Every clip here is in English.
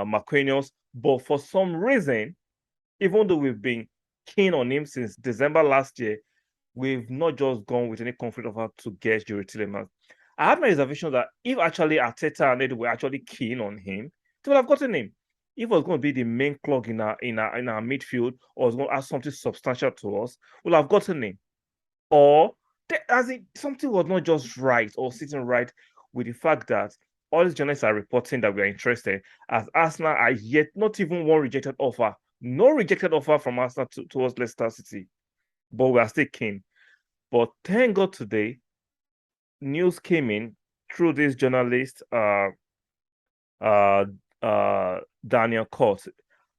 Marquinhos. But for some reason, even though we've been keen on him since December last year, we've not just gone with any concrete offer to get Youri Tielemans. I had my reservation that if actually Arteta and Edu were actually keen on him, they would have gotten him. If it was going to be the main clog in our midfield, or was going to add something substantial to us, we'll have gotten him. Or as in something was not just right or sitting right with the fact that all these journalists are reporting that we are interested, as Arsenal are yet not even one rejected offer. No rejected offer from Arsenal towards Leicester City, but we are still keen. But thank God today, news came in through this journalist, uh, Daniel Court.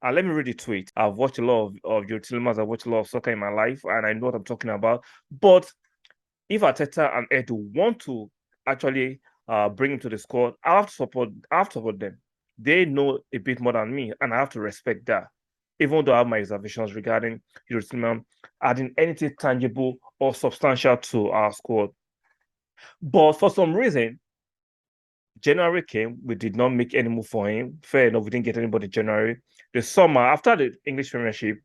And let me read the tweet. I've watched a lot of Youri Tielemans. I've watched a lot of soccer in my life, and I know what I'm talking about. But if Arteta and Edu want to actually bring him to the squad, I have to support them. They know a bit more than me, and I have to respect that. Even though I have my reservations regarding Youri Tielemans adding anything tangible or substantial to our squad. But for some reason, January came, we did not make any move for him. Fair enough, we didn't get anybody in January. The summer, after the English Premiership.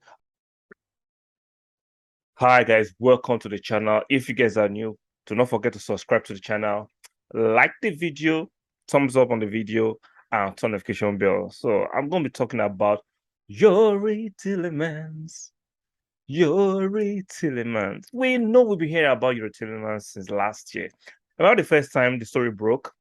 Hi guys, welcome to the channel. If you guys are new, do not forget to subscribe to the channel, like the video, thumbs up on the video, and turn notification bell. So I'm going to be talking about Youri Tielemans. Youri Tielemans. We know we've been hearing about Youri Tielemans since last year. About the first time the story broke,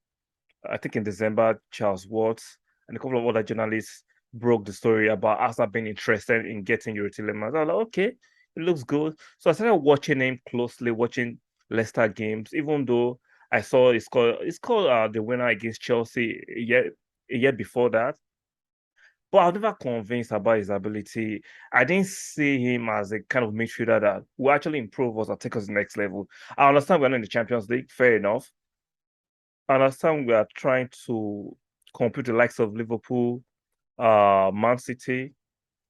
I think in December, Charles Watts and a couple of other journalists broke the story about Arsenal being interested in getting Youri Tielemans. I was like, okay, it looks good. So I started watching him closely, watching Leicester games, even though I saw it's called the winner against Chelsea a year before that. But I was never convinced about his ability. I didn't see him as a kind of midfielder that will actually improve us and take us to the next level. I understand we're not in the Champions League, fair enough. I understand we are trying to compete the likes of Liverpool, Man City,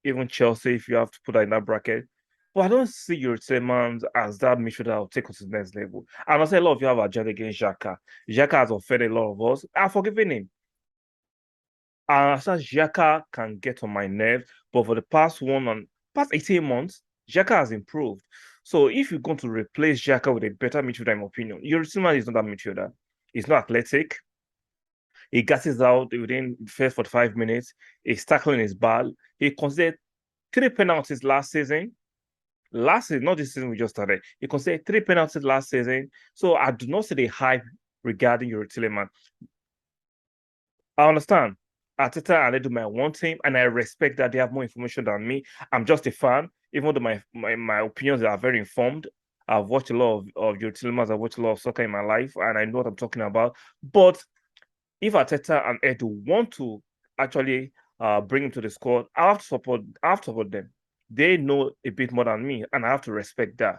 even Chelsea, if you have to put that in that bracket. But I don't see Youri Tielemans as that midfielder that will take us to the next level. And I say a lot of you have agenda against Xhaka. Xhaka has offended a lot of us. I've forgiven him. And I said Xhaka can get on my nerves, but for the past 18 months, Xhaka has improved. So if you're going to replace Xhaka with a better midfielder, in my opinion, Youri Tielemans is not that midfielder. He's not athletic. He gasses out within the first 45 minutes. He's tackling his ball. He considered 3 penalties last season. Last season, not this season we just started. He considered 3 penalties last season. So I do not see the hype regarding Youri Tielemans. I understand. Arteta and Edu might want him, and I respect that they have more information than me. I'm just a fan, even though my opinions are very informed. I've watched a lot of Youri Tielemans. I've watched a lot of soccer in my life, and I know what I'm talking about. But if Arteta and Edu want to actually bring him to the squad, I have to support them. They know a bit more than me, and I have to respect that.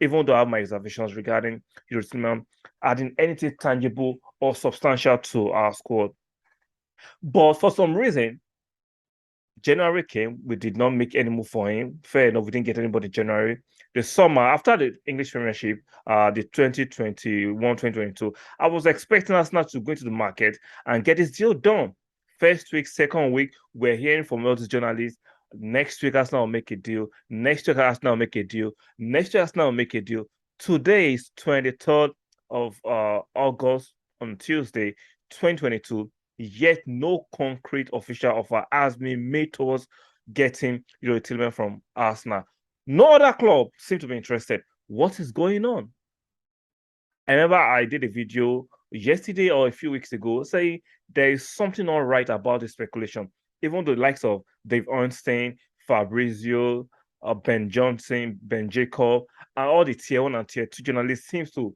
Even though I have my reservations regarding Youri Tielemans adding anything tangible or substantial to our squad. But for some reason, January came, we did not make any move for him. Fair enough, we didn't get anybody in January. The summer, after the English Premiership, the 2021-2022, I was expecting Arsenal to go into the market and get this deal done. First week, second week, we're hearing from all these journalists, next week Arsenal will make a deal. Next week Arsenal will make a deal. Next week Arsenal will make a deal. Today is 23rd of August on Tuesday, 2022. Yet no concrete official offer has been made towards getting Youri Tielemans from Arsenal. No other club seems to be interested. What is going on? I remember I did a video yesterday or a few weeks ago saying there is something not right about this speculation. Even the likes of Dave Ornstein, Fabrizio, Ben Johnson, Ben Jacob, and all the tier 1 and tier 2 journalists seems to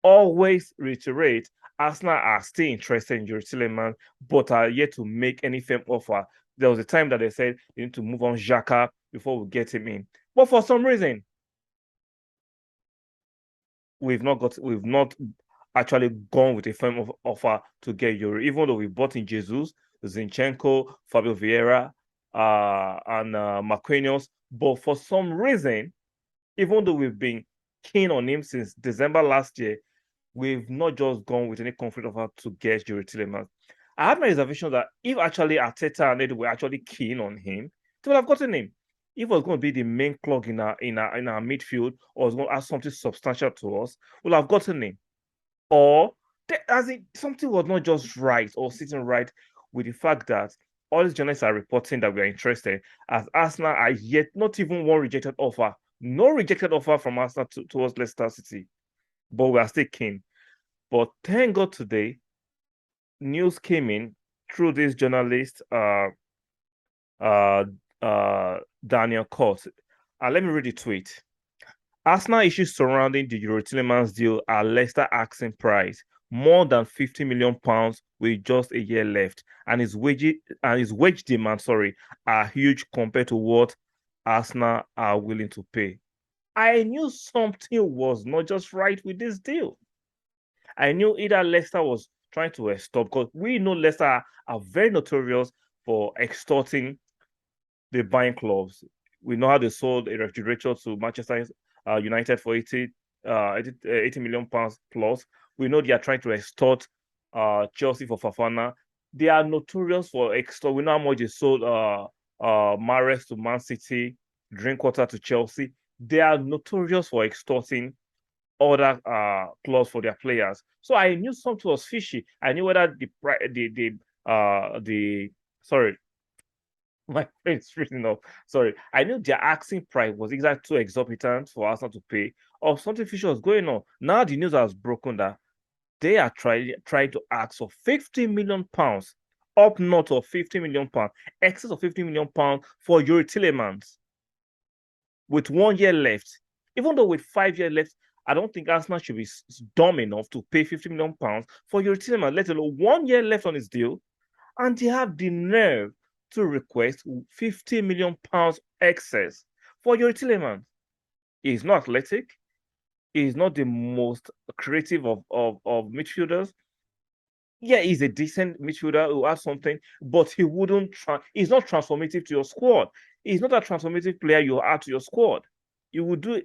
always reiterate Arsenal are still interested in Youri Tielemans, but are yet to make any firm offer. There was a time that they said they need to move on Xhaka before we get him in. But for some reason, we've not actually gone with a firm offer to get Youri, even though we bought in Jesus, Zinchenko, Fabio Vieira, and Marquinhos. But for some reason, even though we've been keen on him since December last year, we've not just gone with any concrete offer to get Youri Tielemans. I have my reservation that if actually Arteta and Edu were actually keen on him, they would have gotten him. If it was going to be the main clog in our midfield, or was going to add something substantial to us, we'll have gotten him. Or as in something was not just right or sitting right with the fact that all these journalists are reporting that we are interested, as Arsenal are yet not even one rejected offer. No rejected offer from Arsenal towards Leicester City, but we are still keen. But thank God today, news came in through this journalist, uh, Daniel Court. Let me read the tweet. Arsenal issues surrounding the Youri Tielemans deal are Leicester asking price, more than £50 million with just a year left, and his wage demands, are huge compared to what Arsenal are willing to pay. I knew something was not just right with this deal. I knew either Leicester was trying to extort, because we know Leicester are very notorious for extorting the buying clubs. We know how they sold a refrigerator to Manchester United for 80 million pounds plus. We know they are trying to extort Chelsea for Fafana. They are notorious for extort. We know how much they sold Mahrez to Man City, Drinkwater to Chelsea. They are notorious for extorting other clause for their players. So I knew something was fishy. I knew whether sorry, my friend's reading up. Sorry, I knew their asking price was exactly too exorbitant for Arsenal to pay, or something fishy was going on. Now the news has broken that they are trying to ask for £50 million, up north of £50 million, excess of £50 million for Youri Tielemans, with 1 year left. Even though with 5 years left, I don't think Arsenal should be dumb enough to pay £50 million for Youri Tielemans, let alone 1 year left on his deal, and they have the nerve to request £50 million excess for Youri Tielemans. He's not athletic. He's not the most creative of midfielders. Yeah, he's a decent midfielder who has something, but he wouldn't. He's not transformative to your squad. He's not a transformative player you add to your squad. He will do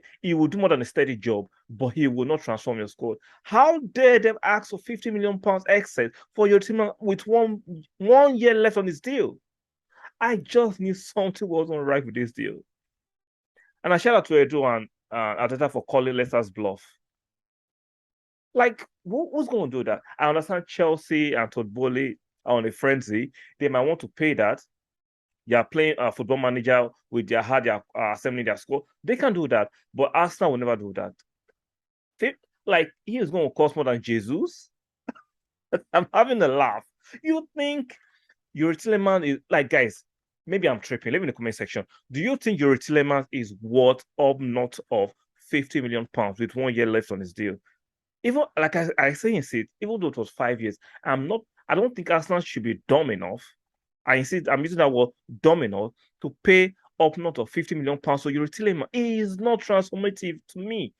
more than a steady job, but he will not transform your squad. How dare them ask for £50 million excess for your team with one year left on his deal? I just knew something wasn't right with this deal. And I shout out to Edu and Arteta for calling Leicester's bluff. Like, who's going to do that? I understand Chelsea and Todd Bowley are on a frenzy. They might want to pay that. They are playing a football manager with their heart, they are assembling their score. They can do that, but Arsenal will never do that. He is going to cost more than Jesus. I'm having a laugh. You think Youri Tielemans is like, guys? Maybe I'm tripping. Leave in the comment section. Do you think Youri Tielemans is worth up north of £50 million with 1 year left on his deal? Even like I say in it, even though it was 5 years, I don't think Arsenal should be dumb enough. I insist, I'm using that word dumb enough to pay up north of £50 million for Youri Tielemans. He is not transformative to me.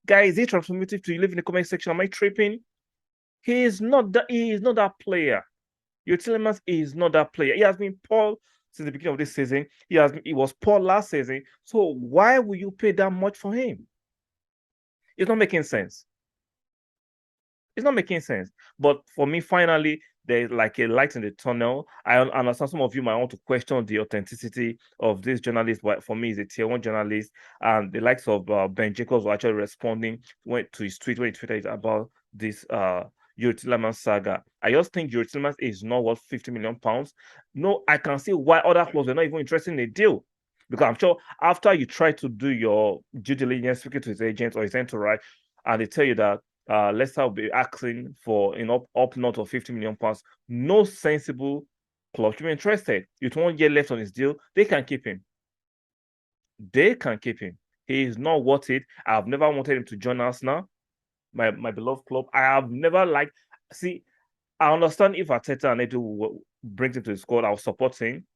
Guys, is he transformative to you? Leave in the comment section. Am I tripping? He is not that player. Youri Tielemans is not that player. He has been poor since the beginning of this season. He was poor last season. So why will you pay that much for him? It's not making sense. It's not making sense. But for me, finally, there's like a light in the tunnel. I understand some of you might want to question the authenticity of this journalist, but for me, he's a tier 1 journalist. And the likes of Ben Jacobs were actually responding to his tweet when he tweeted about this Youri Tielemans saga. I just think Youri Tielemans is not worth £50 million. No, I can see why other clubs are not even interested in the deal. Because I'm sure after you try to do your due diligence, speaking to his agent or his entourage, and they tell you that Leicester will be asking for up north of £50 million. No sensible club should be interested. With 1 year left on his deal, they can keep him. They can keep him. He is not worth it. I've never wanted him to join Arsenal, my beloved club. I have never liked. See, I understand if Arteta and Edu brings him to the squad, I'll support him.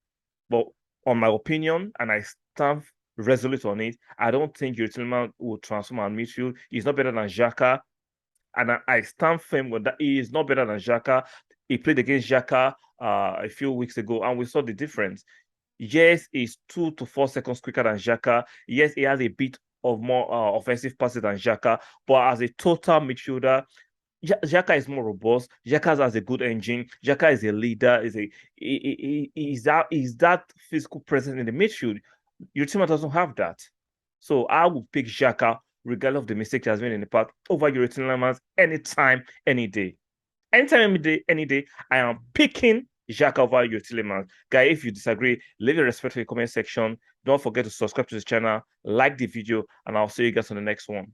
But on my opinion, and I stand resolute on it, I don't think Youri Tielemans will transform our midfield. He's not better than Xhaka. And I stand firm with that. He is not better than Xhaka. He played against Xhaka a few weeks ago, and we saw the difference. Yes, he's 2 to 4 seconds quicker than Xhaka. Yes, he has a bit of more offensive passes than Xhaka. But as a total midfielder, Xhaka is more robust. Xhaka has a good engine. Xhaka is a leader. Is that physical presence in the midfield. Your team doesn't have that. So I would pick Xhaka, regardless of the mistake he has made in the past, over Youri Tielemans anytime, any day. Anytime, any day, I am picking Xhaka over Youri Tielemans. Guy, if you disagree, leave a respect in the comment section. Don't forget to subscribe to the channel, like the video, and I'll see you guys on the next one.